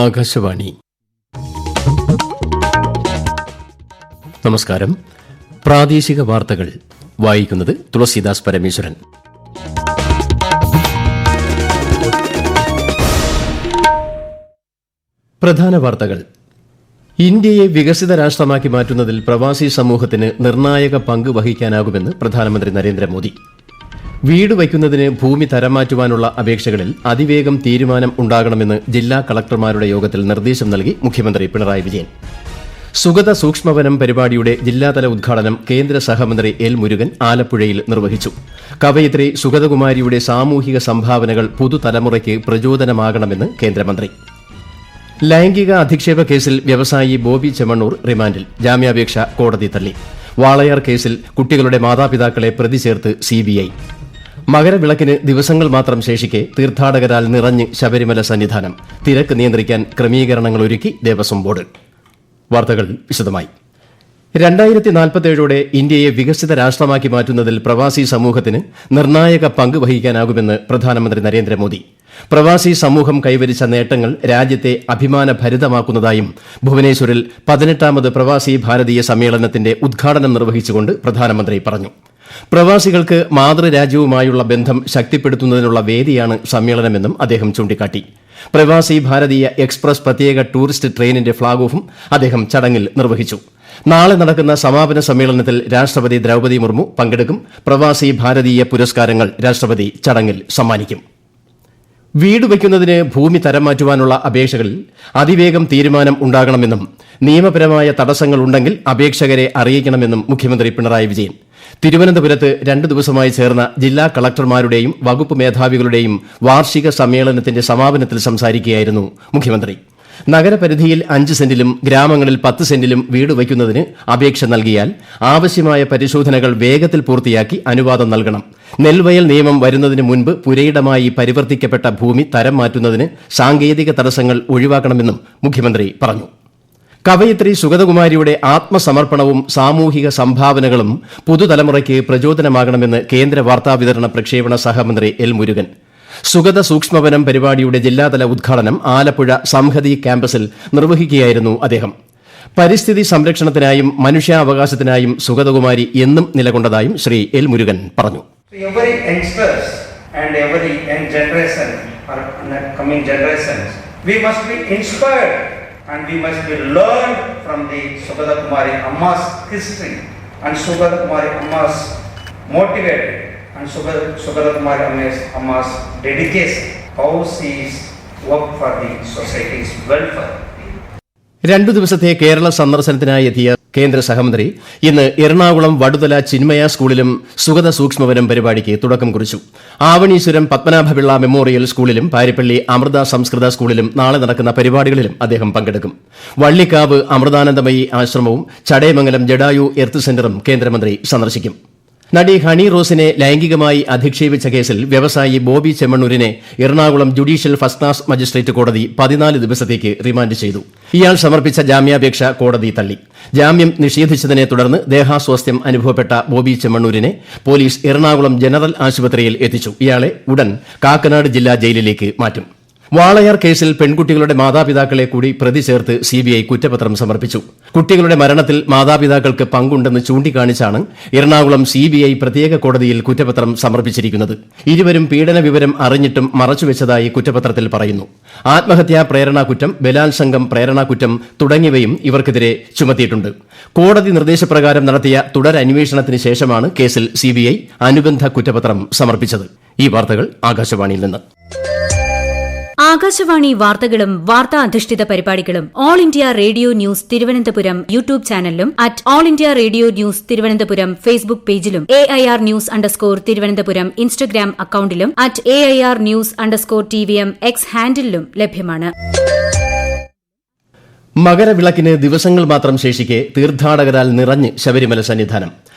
ആകാശവാണി. നമസ്കാരം. പ്രാദേശിക വാർത്തകൾ വായിക്കുന്നത് തുളസീദാസ് പരമേശ്വരൻ. പ്രധാന വാർത്തകൾ. ഇന്ത്യയെ വികസിത രാഷ്ട്രമാക്കി മാറ്റുന്നതിൽ പ്രവാസി സമൂഹത്തിന് നിർണായക പങ്ക് വഹിക്കാനാകുമെന്ന് പ്രധാനമന്ത്രി നരേന്ദ്രമോദി. വീട് വയ്ക്കുന്നതിന് ഭൂമി തരം മാറ്റുവാനുള്ള അപേക്ഷകളിൽ അതിവേഗം തീരുമാനം ഉണ്ടാകണമെന്ന് ജില്ലാ കളക്ടർമാരുടെ യോഗത്തിൽ നിർദ്ദേശം നൽകി മുഖ്യമന്ത്രി പിണറായി വിജയൻ. സുഗത സൂക്ഷ്മവനം പരിപാടിയുടെ ജില്ലാതല ഉദ്ഘാടനം കേന്ദ്ര സഹമന്ത്രി എൽ മുരുകൻ ആലപ്പുഴയിൽ നിർവഹിച്ചു. കവയിത്രി സുഗതകുമാരിയുടെ സാമൂഹിക സംഭാവനകൾ പുതുതലമുറയ്ക്ക് പ്രചോദനമാകണമെന്ന് കേന്ദ്രമന്ത്രി. ലൈംഗിക അധിക്ഷേപ കേസിൽ വ്യവസായി ബോബി ചെമ്മണ്ണൂർ റിമാൻഡിൽ. ജാമ്യാപേക്ഷ കോടതി തള്ളി. വാളയാർ കേസിൽ കുട്ടികളുടെ മാതാപിതാക്കളെ പ്രതി ചേർത്ത് സിബിഐ. മകരവിളക്കിന് ദിവസങ്ങൾ മാത്രം ശേഷിക്കെ തീർത്ഥാടകരാൽ നിറഞ്ഞ് ശബരിമല സന്നിധാനം. തിരക്ക് നിയന്ത്രിക്കാൻ ക്രമീകരണങ്ങൾ ഒരുക്കി ദേവസ്വം ബോർഡ്. വാർത്തകൾ വിശദമായി. 2047 ഇന്ത്യയെ വികസിത രാഷ്ട്രമാക്കി മാറ്റുന്നതിൽ പ്രവാസി സമൂഹത്തിന് നിർണായക പങ്ക് വഹിക്കാനാകുമെന്ന് പ്രധാനമന്ത്രി നരേന്ദ്രമോദി. പ്രവാസി സമൂഹം കൈവരിച്ച നേട്ടങ്ങൾ രാജ്യത്തെ അഭിമാനഭരിതമാക്കുന്നതായും ഭുവനേശ്വരിൽ 18ാമത് പ്രവാസി ഭാരതീയ സമ്മേളനത്തിന്റെ ഉദ്ഘാടനം നിർവഹിച്ചുകൊണ്ട് പ്രധാനമന്ത്രി പറഞ്ഞു. പ്രവാസികൾക്ക് മാതൃരാജ്യവുമായുള്ള ബന്ധം ശക്തിപ്പെടുത്തുന്നതിനുള്ള വേദിയാണ് സമ്മേളനമെന്നും അദ്ദേഹം ചൂണ്ടിക്കാട്ടി. പ്രവാസി ഭാരതീയ എക്സ്പ്രസ് പ്രത്യേക ടൂറിസ്റ്റ് ട്രെയിനിന്റെ ഫ്ളാഗ് ഓഫും അദ്ദേഹം ചടങ്ങിൽ നിർവഹിച്ചു. നാളെ നടക്കുന്ന സമാപന സമ്മേളനത്തിൽ രാഷ്ട്രപതി ദ്രൌപദി മുർമു പങ്കെടുക്കും. പ്രവാസി ഭാരതീയ പുരസ്കാരങ്ങൾ രാഷ്ട്രപതി ചടങ്ങിൽ സമ്മാനിക്കും. വീട് വയ്ക്കുന്നതിന് ഭൂമി തരം മാറ്റുവാനുള്ള അപേക്ഷകളിൽ അതിവേഗം തീരുമാനം ഉണ്ടാകണമെന്നും നിയമപരമായ തടസ്സങ്ങളുണ്ടെങ്കിൽ അപേക്ഷകരെ അറിയിക്കണമെന്നും മുഖ്യമന്ത്രി പിണറായി വിജയൻ തിരുവനന്തപുരത്ത് 2 ദിവസമായി ചേർന്ന ജില്ലാ കളക്ടർമാരുടെയും വകുപ്പ് മേധാവികളുടെയും വാർഷിക സമ്മേളനത്തിന്റെ സമാപനത്തിൽ സംസാരിക്കുകയായിരുന്നു മുഖ്യമന്ത്രി. നഗരപരിധിയിൽ 5 സെന്റിലും ഗ്രാമങ്ങളിൽ 10 സെന്റിലും വീട് വയ്ക്കുന്നതിന് അപേക്ഷ നൽകിയാൽ ആവശ്യമായ പരിശോധനകൾ വേഗത്തിൽ പൂർത്തിയാക്കി അനുവാദം നൽകണം. നെൽവയൽ നിയമം വരുന്നതിന് മുൻപ് പുരയിടമായി പരിവർത്തിക്കപ്പെട്ട ഭൂമി തരം മാറ്റുന്നതിന് സാങ്കേതിക തടസ്സങ്ങൾ ഒഴിവാക്കണമെന്നും മുഖ്യമന്ത്രി പറഞ്ഞു. കവയിത്രി സുഗതകുമാരിയുടെ ആത്മസമർപ്പണവും സാമൂഹിക സംഭാവനകളും പുതുതലമുറയ്ക്ക് പ്രചോദനമാകണമെന്ന് കേന്ദ്ര വാർത്താവിതരണ പ്രക്ഷേപണ സഹമന്ത്രി എൽ മുരുകൻ. സുഗത സൂക്ഷ്മവനം പരിപാടിയുടെ ജില്ലാതല ഉദ്ഘാടനം ആലപ്പുഴ സംഹതി ക്യാമ്പസിൽ നിർവഹിക്കുകയായിരുന്നു അദ്ദേഹം. പരിസ്ഥിതി സംരക്ഷണത്തിനായും മനുഷ്യാവകാശത്തിനായും സുഗതകുമാരി എന്നും നിലകൊണ്ടതായും ശ്രീ എൽ മുരുകൻ പറഞ്ഞു. Every youngsters and every young generation or coming generations, we must be inspired and we must be learned from the Sugata Kumari Amma's history and Sugata Kumari Amma's motivated and Sugata Kumari Amma's dedication, how she worked for the society's welfare. 2 ദിവസത്തെ കേരള സന്ദർശനത്തിനായി എത്തിയ കേന്ദ്ര സഹമന്ത്രി ഇന്ന് എറണാകുളം വടുതല ചിന്മയ സ്കൂളിലും സുഗത സൂക്ഷ്മവനം പരിപാടിക്ക് തുടക്കം കുറിച്ചു. ആവണീശ്വരം പത്മനാഭപിള്ള മെമ്മോറിയൽ സ്കൂളിലും പാരിപ്പള്ളി അമൃത സംസ്കൃത സ്കൂളിലും നാളെ നടക്കുന്ന പരിപാടികളിലും അദ്ദേഹം പങ്കെടുക്കും. വള്ളിക്കാവ് അമൃതാനന്ദമയി ആശ്രമവും ചടയമംഗലം ജഡായു എർത്ത് സെന്ററും കേന്ദ്രമന്ത്രി സന്ദർശിക്കും. നടി ഹണി റോസിനെ ലൈംഗികമായി അധിക്ഷേപിച്ച കേസിൽ വ്യവസായി ബോബി ചെമ്മണ്ണൂരിനെ Ernakulam judicial first class magistrate കോടതി 14 ദിവസത്തേക്ക് റിമാൻഡ് ചെയ്തു. ഇയാൾ സമർപ്പിച്ച ജാമ്യാപേക്ഷ കോടതി തള്ളി. ജാമ്യം നിഷേധിച്ചതിനെ തുടർന്ന് ദേഹാസ്വാസ്ഥ്യം അനുഭവപ്പെട്ട ബോബി ചെമ്മണ്ണൂരിനെ പോലീസ് എറണാകുളം ജനറൽ ആശുപത്രിയിൽ എത്തിച്ചു. ഇയാളെ ഉടൻ കാക്കനാട് ജില്ലാ ജയിലിലേക്ക് മാറ്റും. വാളയാർ കേസിൽ പെൺകുട്ടികളുടെ മാതാപിതാക്കളെ കൂടി പ്രതി ചേർത്ത് സിബിഐ കുറ്റപത്രം സമർപ്പിച്ചു. കുട്ടികളുടെ മരണത്തിൽ മാതാപിതാക്കൾക്ക് പങ്കുണ്ടെന്ന് ചൂണ്ടിക്കാണിച്ചാണ് എറണാകുളം സിബിഐ പ്രത്യേക കോടതിയിൽ കുറ്റപത്രം സമർപ്പിച്ചിരിക്കുന്നത്. ഇരുവരും പീഡന വിവരം അറിഞ്ഞിട്ടും മറച്ചുവെച്ചതായി കുറ്റപത്രത്തിൽ പറയുന്നു. ആത്മഹത്യാ പ്രേരണാകുറ്റം, ബലാത്സംഗം പ്രേരണാകുറ്റം തുടങ്ങിയവയും ഇവർക്കെതിരെ ചുമത്തിയിട്ടുണ്ട്. കോടതി നിർദ്ദേശപ്രകാരം നടത്തിയ തുടരന്വേഷണത്തിന് ശേഷമാണ് കേസിൽ സിബിഐ അനുബന്ധ കുറ്റപത്രം സമർപ്പിച്ചത്. ഈ വാർത്തകൾ ആകാശവാണിയിൽ നിന്ന്. ആകാശവാണി വാർത്തകളും വാർത്താ അധിഷ്ഠിത പരിപാടികളും all India radio news Thiruvananthapuram YouTube ചാനലിലും @all India radio news Thiruvananthapuram Facebook പേജിലും AIR ന്യൂസ് തിരുവനന്തപുരം ഇൻസ്റ്റഗ്രാം അക്കൌണ്ടിലും @AIR ന്യൂസ്_TVM X ഹാൻഡിലും ലഭ്യമാണ്. മകരവിളക്കിന് ദിവസങ്ങൾ മാത്രം ശേഷിക്കെ തീർത്ഥാടകരാൽ നിറഞ്ഞ് ശബരിമല സന്നിധാനം.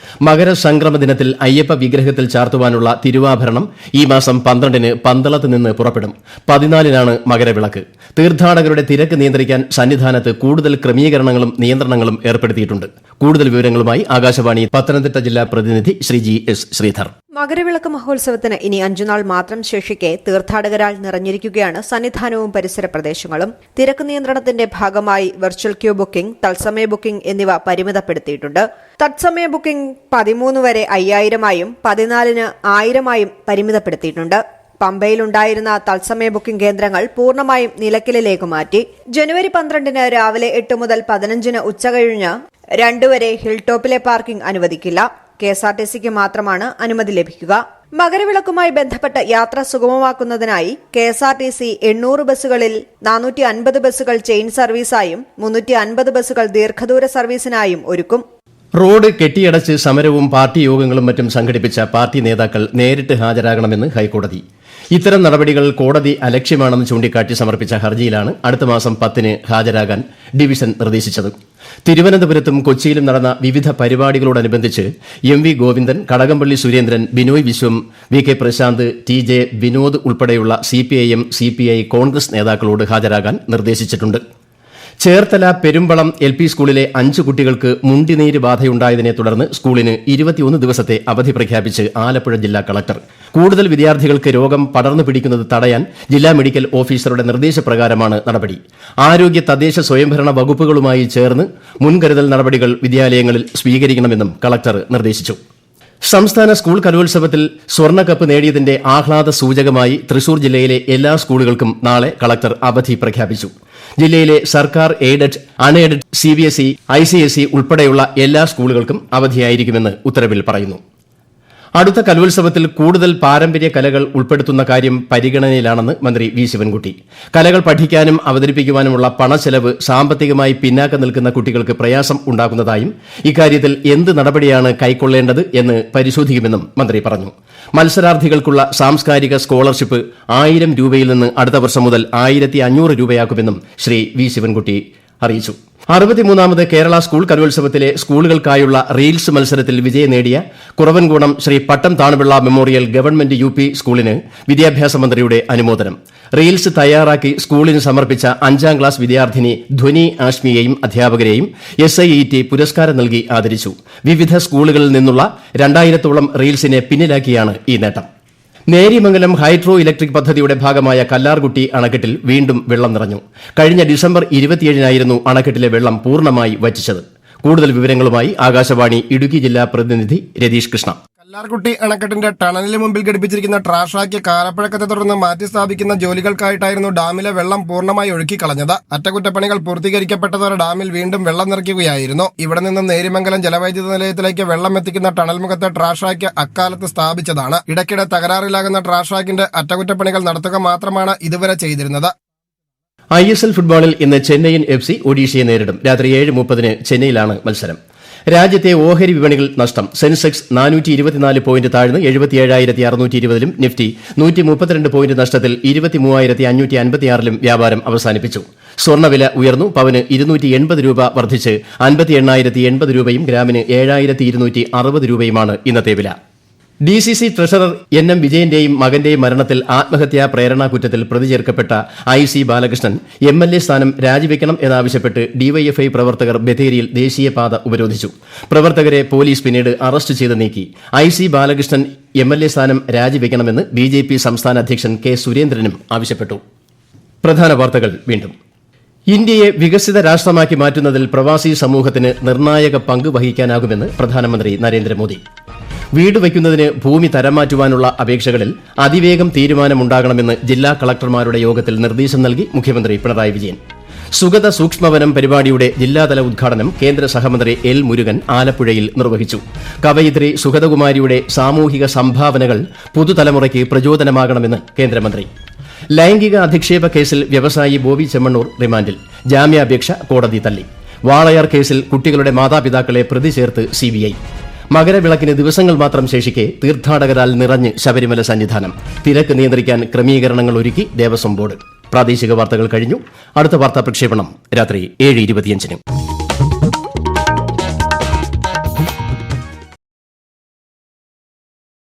മകരസംക്രമ ദിനത്തിൽ അയ്യപ്പ വിഗ്രഹത്തിൽ ചാർത്തുവാനുള്ള തിരുവാഭരണം ഈ മാസം 12-ന് പന്തളത്ത് നിന്ന് പുറപ്പെടും. 14-നാണ് മകരവിളക്ക്. തീർത്ഥാടകരുടെ തിരക്ക് നിയന്ത്രിക്കാൻ സന്നിധാനത്ത് കൂടുതൽ ക്രമീകരണങ്ങളും നിയന്ത്രണങ്ങളും ഏർപ്പെടുത്തിയിട്ടുണ്ട്. കൂടുതൽ വിവരങ്ങളുമായി ആകാശവാണി പത്തനംതിട്ട ജില്ലാ പ്രതിനിധി ശ്രീ G.S. ശ്രീധർ. മകരവിളക്ക് മഹോത്സവത്തിന് ഇനി 5 നാൾ മാത്രം ശേഷിക്കെ തീർത്ഥാടകരാൽ നിറഞ്ഞിരിക്കുകയാണ് സന്നിധാനവും പരിസര പ്രദേശങ്ങളും. തിരക്ക് നിയന്ത്രണത്തിന്റെ ഭാഗമായി വെർച്വൽ ക്യൂ ബുക്കിംഗ്, തത്സമയ ബുക്കിംഗ് എന്നിവ പരിമിതപ്പെടുത്തിയിട്ടുണ്ട്. തത്സമയ ബുക്കിംഗ് 13 വരെ 5000-ആയും 14-ന് 1000-ആയും പരിമിതപ്പെടുത്തിയിട്ടുണ്ട്. പമ്പയിലുണ്ടായിരുന്ന തത്സമയ ബുക്കിംഗ് കേന്ദ്രങ്ങൾ പൂർണ്ണമായും നിലയ്ക്കലിലേക്ക് മാറ്റി. ജനുവരി 12-ന് രാവിലെ 8 മുതൽ 15-ന് ഉച്ചകഴിഞ്ഞ് 2 വരെ ഹിൽ ടോപ്പിലെ പാർക്കിംഗ് അനുവദിക്കില്ല. KSRTCക്ക് മാത്രമാണ് അനുമതി ലഭിക്കുക. മകരവിളക്കുമായി ബന്ധപ്പെട്ട് യാത്ര സുഗമമാക്കുന്നതിനായി KSRTC 800 ബസ്സുകളിൽ 450 ബസ്സുകൾ ചെയിൻ സർവീസായും 350 ബസ്സുകൾ ദീർഘദൂര സർവീസിനായും ഒരുക്കും. റോഡ് കെട്ടിയടച്ച് സമരവും പാർട്ടി യോഗങ്ങളും മറ്റും സംഘടിപ്പിച്ച പാർട്ടി നേതാക്കൾ നേരിട്ട് ഹാജരാകണമെന്ന് ഹൈക്കോടതി. ഇത്തരം നടപടികൾ കോടതി അലക്ഷ്യമാണെന്ന് ചൂണ്ടിക്കാട്ടി സമർപ്പിച്ച ഹർജിയിലാണ് അടുത്ത മാസം 10-ന് ഹാജരാകാൻ ഡിവിഷൻ നിർദ്ദേശിച്ചത്. തിരുവനന്തപുരത്തും കൊച്ചിയിലും നടന്ന വിവിധ പരിപാടികളോടനുബന്ധിച്ച് MV Govindan, Kadakampally Surendran, Binoy Viswam, VK Prashant, TJ Vinod ഉൾപ്പെടെയുള്ള CPIM, CPI, കോൺഗ്രസ് നേതാക്കളോട് ഹാജരാകാൻ നിർദ്ദേശിച്ചിട്ടുണ്ട്. ചേർത്തല പെരുമ്പളം LP സ്കൂളിലെ 5 കുട്ടികൾക്ക് മുണ്ടിനീര് ബാധയുണ്ടായതിനെ തുടർന്ന് സ്കൂളിന് 21 ദിവസത്തെ അവധി പ്രഖ്യാപിച്ച് ആലപ്പുഴ ജില്ലാ കളക്ടർ. കൂടുതൽ വിദ്യാർത്ഥികൾക്ക് രോഗം പടർന്നു പിടിക്കുന്നത് തടയാൻ ജില്ലാ മെഡിക്കൽ ഓഫീസറുടെ നിർദ്ദേശപ്രകാരമാണ് നടപടി. ആരോഗ്യ, തദ്ദേശ സ്വയംഭരണ വകുപ്പുകളുമായി ചേർന്ന് മുൻകരുതൽ നടപടികൾ വിദ്യാലയങ്ങളിൽ സ്വീകരിക്കണമെന്നും കളക്ടർ നിർദ്ദേശിച്ചു. സംസ്ഥാന സ്കൂൾ കലോത്സവത്തിൽ സ്വർണ്ണക്കപ്പ് നേടിയതിന്റെ ആഹ്ലാദ സൂചകമായി തൃശൂർ ജില്ലയിലെ എല്ലാ സ്കൂളുകൾക്കും നാളെ കളക്ടർ അവധി പ്രഖ്യാപിച്ചു. ജില്ലയിലെ സർക്കാർ, എയ്ഡഡ്, അൺഎയ്ഡഡ്, CBSE, ICSE ഉൾപ്പെടെയുള്ള എല്ലാ സ്കൂളുകൾക്കും അവധിയായിരിക്കുമെന്ന് ഉത്തരവിൽ പറയുന്നു. അടുത്ത കലോത്സവത്തിൽ കൂടുതൽ പാരമ്പര്യ കലകൾ ഉൾപ്പെടുത്തുന്ന കാര്യം പരിഗണനയിലാണെന്ന് മന്ത്രി വി ശിവൻകുട്ടി. കലകൾ പഠിക്കാനും അവതരിപ്പിക്കുവാനുമുള്ള പണച്ചെലവ് സാമ്പത്തികമായി പിന്നാക്കം നിൽക്കുന്ന കുട്ടികൾക്ക് പ്രയാസം ഉണ്ടാക്കുന്നതായും ഇക്കാര്യത്തിൽ എന്ത് നടപടിയാണ് കൈക്കൊള്ളേണ്ടത് എന്ന് പരിശോധിക്കുമെന്നും മന്ത്രി പറഞ്ഞു. മത്സരാർത്ഥികൾക്കുള്ള സാംസ്കാരിക സ്കോളർഷിപ്പ് 1000 രൂപയിൽ നിന്ന് അടുത്ത വർഷം മുതൽ 1500 രൂപയാക്കുമെന്നും ശ്രീ വി ശിവൻകുട്ടി അറിയിച്ചു. 63ാമത് കേരള സ്കൂൾ കലോത്സവത്തിലെ സ്കൂളുകൾക്കായുള്ള റീൽസ് മത്സരത്തിൽ വിജയം നേടിയ കുറവൻകുണം ശ്രീ പട്ടം താണുപിള്ള മെമ്മോറിയൽ ഗവൺമെന്റ് UP സ്കൂളിന് വിദ്യാഭ്യാസ മന്ത്രിയുടെ അനുമോദനം. റീൽസ് തയ്യാറാക്കി സ്കൂളിന് സമർപ്പിച്ച 5ാം ക്ലാസ് വിദ്യാർത്ഥിനി ധ്വനി ആഷ്മിയെയും അധ്യാപകരെയും SIET പുരസ്കാരം നൽകി ആദരിച്ചു. വിവിധ സ്കൂളുകളിൽ നിന്നുള്ള 2000-ഓളം റീൽസിനെ പിന്നിലാക്കിയാണ് ഈ നേട്ടം. നേരിമംഗലം ഹൈഡ്രോ ഇലക്ട്രിക് പദ്ധതിയുടെ ഭാഗമായ കല്ലാർകുട്ടി അണക്കെട്ടിൽ വീണ്ടും വെള്ളം നിറഞ്ഞു. കഴിഞ്ഞ ഡിസംബർ 27-നായിരുന്നു അണക്കെട്ടിലെ വെള്ളം പൂർണ്ണമായി വറ്റിച്ചത്. കൂടുതൽ വിവരങ്ങളുമായി ആകാശവാണി ഇടുക്കി ജില്ലാ പ്രതിനിധി രതീഷ് കൃഷ്ണ. കല്ലാർകുട്ടി അണക്കെട്ടിന്റെ ടണലിന് മുമ്പിൽ ഘടിപ്പിച്ചിരിക്കുന്ന ട്രാഷാക്കി കാലപ്പഴക്കത്തെ തുടർന്ന് മാറ്റി സ്ഥാപിക്കുന്ന ജോലികൾക്കായിട്ടായിരുന്നു ഡാമിലെ വെള്ളം പൂർണ്ണമായി ഒഴുക്കിക്കളഞ്ഞത്. അറ്റകുറ്റപ്പണികൾ പൂർത്തീകരിക്കപ്പെട്ടതോടെ ഡാമിൽ വീണ്ടും വെള്ളം നിറയ്ക്കുകയായിരുന്നു. ഇവിടെ നിന്നും നേരിമംഗലം ജലവൈദ്യുത നിലയത്തിലേക്ക് വെള്ളം എത്തിക്കുന്ന ടണൽ മുഖത്തെ ട്രാഷാക്കി അക്കാലത്ത് സ്ഥാപിച്ചതാണ്. ഇടയ്ക്കിടെ തകരാറിലാകുന്ന ട്രാഷാക്കിന്റെ അറ്റകുറ്റപ്പണികൾ നടത്തുക മാത്രമാണ് ഇതുവരെ ചെയ്തിരുന്നത്. ISL ഫുട്ബോളിൽ ഇന്ന് ചെന്നൈയിൻ FC ഒഡീഷയെ നേരിടും. രാത്രി 7:30-ന് ചെന്നൈയിലാണ് മത്സരം. രാജ്യത്തെ ഓഹരി വിപണികൾ നഷ്ടം. സെൻസെക്സ് 424 പോയിന്റ് താഴ്ന്ന് 77,620-ലും നിഫ്റ്റി 132 പോയിന്റ് നഷ്ടത്തിൽ 23,556-ലും വ്യാപാരം അവസാനിപ്പിച്ചു. സ്വർണ്ണവില ഉയർന്നു. പവന് 280 രൂപ വർദ്ധിച്ച് 58,080 രൂപയും ഗ്രാമിന് 7,260 രൂപയുമാണ് ഇന്നത്തെ വില. DCC ട്രഷറർ NM വിജയന്റെയും മകന്റെയും മരണത്തിൽ ആത്മഹത്യാ പ്രേരണാ കുറ്റത്തിൽ പ്രതി ചേർക്കപ്പെട്ട IC ബാലകൃഷ്ണൻ MLA സ്ഥാനം രാജിവെക്കണം എന്നാവശ്യപ്പെട്ട് DYFI പ്രവർത്തകർ ബത്തേരിയിൽ ദേശീയപാത ഉപരോധിച്ചു. പ്രവർത്തകരെ പോലീസ് പിന്നീട് അറസ്റ്റ് ചെയ്ത് നീക്കി. IC ബാലകൃഷ്ണൻ MLA സ്ഥാനം രാജിവെക്കണമെന്ന് BJP സംസ്ഥാന അധ്യക്ഷൻ K സുരേന്ദ്രനും ആവശ്യപ്പെട്ടു. പ്രധാന വാർത്തകൾ വീണ്ടും. ഇന്ത്യയെ വികസിത രാഷ്ട്രമാക്കി മാറ്റുന്നതിൽ പ്രവാസി സമൂഹത്തിന് നിർണായക പങ്ക് വഹിക്കാനാകുമെന്ന് പ്രധാനമന്ത്രി നരേന്ദ്രമോദി. വീട് വയ്ക്കുന്നതിന് ഭൂമി തരം മാറ്റുവാനുള്ള അപേക്ഷകളിൽ അതിവേഗം തീരുമാനമുണ്ടാകണമെന്ന് ജില്ലാ കളക്ടർമാരുടെ യോഗത്തിൽ നിർദ്ദേശം നൽകി മുഖ്യമന്ത്രി പിണറായി വിജയൻ. സുഗത സൂക്ഷ്മവനം പരിപാടിയുടെ ജില്ലാതല ഉദ്ഘാടനം കേന്ദ്ര സഹമന്ത്രി L മുരുകൻ ആലപ്പുഴയിൽ നിർവഹിച്ചു. കവയിത്രി സുഗതകുമാരിയുടെ സാമൂഹിക സംഭാവനകൾ പുതുതലമുറയ്ക്ക് പ്രചോദനമാകണമെന്ന് കേന്ദ്രമന്ത്രി. ലൈംഗിക അധിക്ഷേപ കേസിൽ വ്യവസായി ബോബി ചെമ്മണ്ണൂർ റിമാൻഡിൽ. ജാമ്യാപേക്ഷ കോടതി തള്ളി. വാളയാർ കേസിൽ കുട്ടികളുടെ മാതാപിതാക്കളെ പ്രതി ചേർത്ത് CBI. മകരവിളക്കിന് ദിവസങ്ങൾ മാത്രം ശേഷിക്കെ തീർത്ഥാടകരാൽ നിറഞ്ഞ് ശബരിമല സന്നിധാനം. തിരക്ക് നിയന്ത്രിക്കാൻ ക്രമീകരണങ്ങൾ ഒരുക്കി ദേവസ്വം ബോർഡ്. പ്രാദേശിക വാർത്തകൾ കഴിഞ്ഞു. അടുത്ത വാർത്താ പ്രക്ഷേപണം രാത്രി 7:25-ന്.